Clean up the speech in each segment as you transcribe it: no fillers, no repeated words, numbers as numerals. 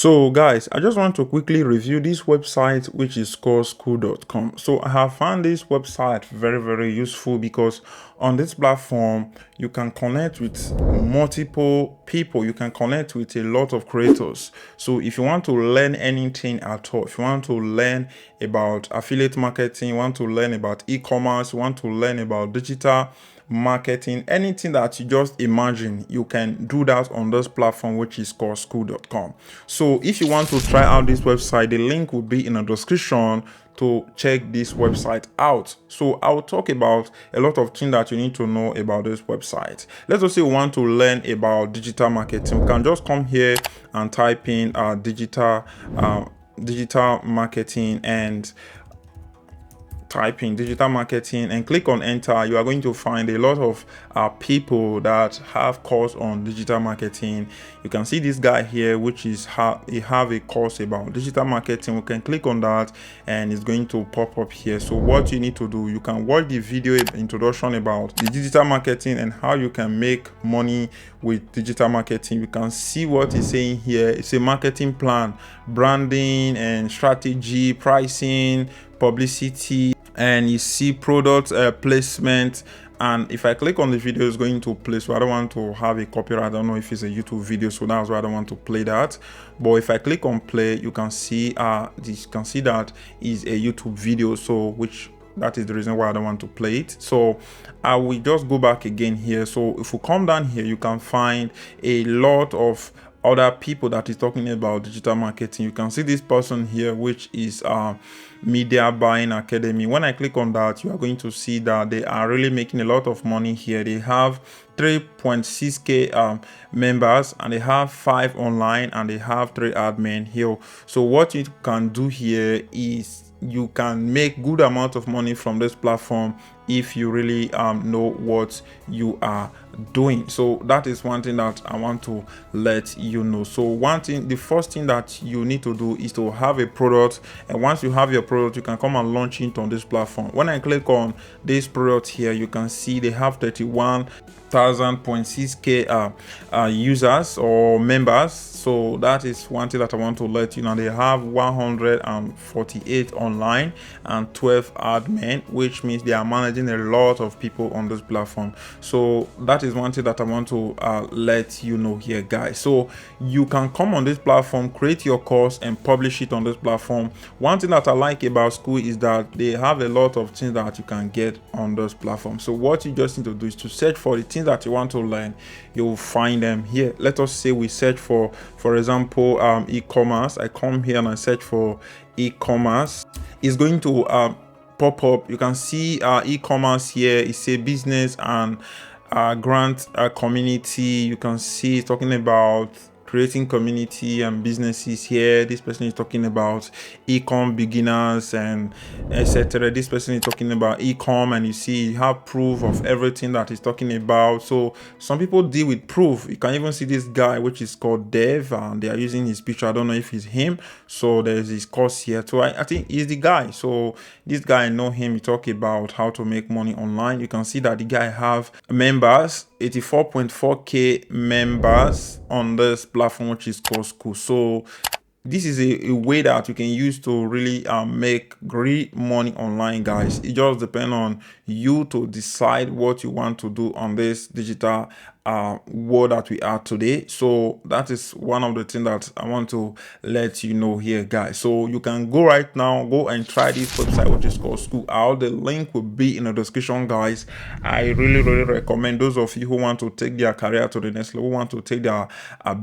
So guys, I just want to quickly review this website, which is called Skool.com. So I have found this website very useful because on this platform you can connect with multiple people, you can connect with a lot of creators. So if you want to learn anything at all, if you want to learn about affiliate marketing, you want to learn about e-commerce, you want to learn about digital marketing, anything that you just imagine, you can do that on this platform, which is called Skool.com. So if you want to try out this website, the link will be in the description to check this website out. So I'll talk about a lot of things that you need to know about this website. Let's just say we want to learn about digital marketing. We can just come here and type in digital marketing and type in digital marketing and click on enter. You are going to find a lot of people that have course on digital marketing. You can see this guy here, which is he have a course about digital marketing. We can click on that and it's going to pop up here. So what you need to do, you can watch the video introduction about the digital marketing and how you can make money with digital marketing. You can see what it's saying here. It's a marketing plan, branding and strategy, pricing, publicity, and you see product placement. And if I click on the video, it's going to play. So I don't want to have a copyright. I don't know if it's a YouTube video, so that's why I don't want to play that. But if I click on play, you can see that is a YouTube video, so that is the reason why I don't want to play it. So I will just go back again here. So if we come down here, you can find a lot of other people that is talking about digital marketing. You can see this person here, which is Media Buying Academy. When I click on that, you are going to see that they are really making a lot of money here. They have 3.6k members, and they have 5 online, and they have 3 admin here. So what you can do here is you can make good amount of money from this platform if you really know what you are doing. So that is one thing that I want to let you know. So the first thing that you need to do is to have a product, and once you have your product, you can come and launch it on this platform. When I click on this product here, you can see they have 31,000.6k users or members. So that is one thing that I want to let you know. They have 148 online and 12 admin, which means they are managing a lot of people on this platform. So that is one thing that I want to let you know here, guys. So you can come on this platform, create your course and publish it on this platform. One thing that I like about Skool is that they have a lot of things that you can get on this platform. So what you just need to do is to search for the things that you want to learn. You will find them here. Let us say we search for example, e-commerce. I come here and I search for e-commerce. It's going to pop up. You can see e-commerce here. It's a business and grant community. You can see it's talking about creating community and businesses here. This person is talking about e-com beginners and etc. This person is talking about e-com, and you see you have proof of everything that he's talking about. So some people deal with proof. You can even see this guy, which is called Dev, and they are using his picture. I don't know if it's him. So there's his course here. So I think he's the guy. So this guy, I know him. He talk about how to make money online. You can see that the guy have members, 84.4k members on this platform, which is called Skool. So this is a way that you can use to really make great money online, guys. It just depends on you to decide what you want to do on this digital world that we are today. So that is one of the things that I want to let you know here, guys. So you can go right now, go and try this website, which is called Skool out. The link will be in the description, guys. I really recommend those of you who want to take their career to the next level, who want to take their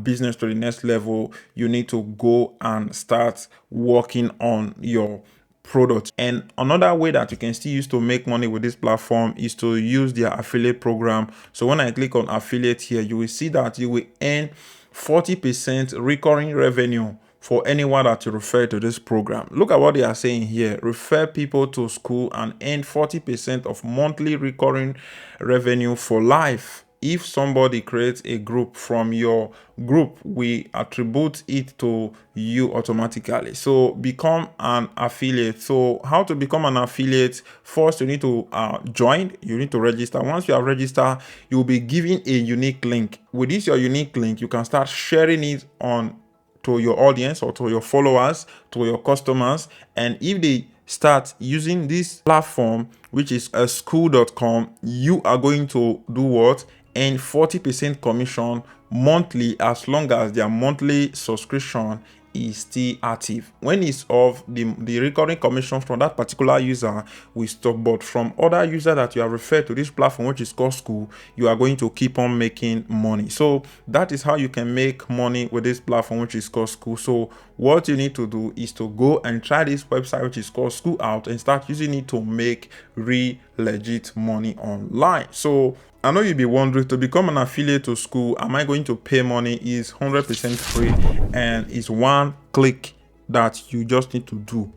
business to the next level. You need to go and start working on your product. And another way that you can still use to make money with this platform is to use their affiliate program. So when I click on affiliate here, you will see that you will earn 40% recurring revenue for anyone that you refer to this program. Look at what they are saying here. Refer people to Skool and earn 40% of monthly recurring revenue for life. If somebody creates a group from your group, we attribute it to you automatically. So become an affiliate. So how to become an affiliate? First, you need to join. You need to register. Once you have registered, you'll be given a unique link. With this your unique link, you can start sharing it on to your audience or to your followers, to your customers. And if they start using this platform, which is a Skool.com, you are going to do what? And 40% commission monthly, as long as their monthly subscription is still active. When it's off, the recurring commission from that particular user will stop. But from other users that you have referred to this platform, which is called Skool, you are going to keep on making money. So that is how you can make money with this platform, which is called Skool. So what you need to do is to go and try this website, which is called Skool, out and start using it to make real legit money online. So I know you'll be wondering, to become an affiliate to Skool, am I going to pay money? Is 100% free, and it's one click that you just need to do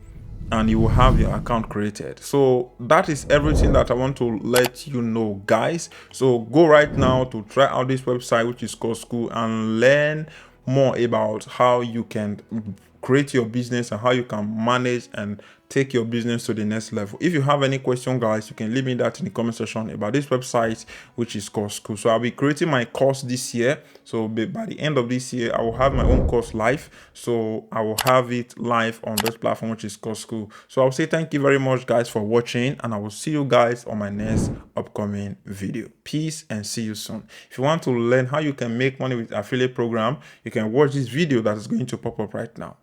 and you will have your account created. So that is everything that I want to let you know, guys. So go right now to try out this website, which is called Skool, and learn more about how you can create your business and how you can manage and take your business to the next level. If you have any question, guys, you can leave me that in the comment section about this website, which is called Skool. So I'll be creating my course this year. So by the end of this year, I will have my own course live. So I will have it live on this platform, which is called Skool. So I'll say thank you very much, guys, for watching, and I will see you guys on my next upcoming video. Peace and see you soon. If you want to learn how you can make money with affiliate program, you can watch this video that is going to pop up right now.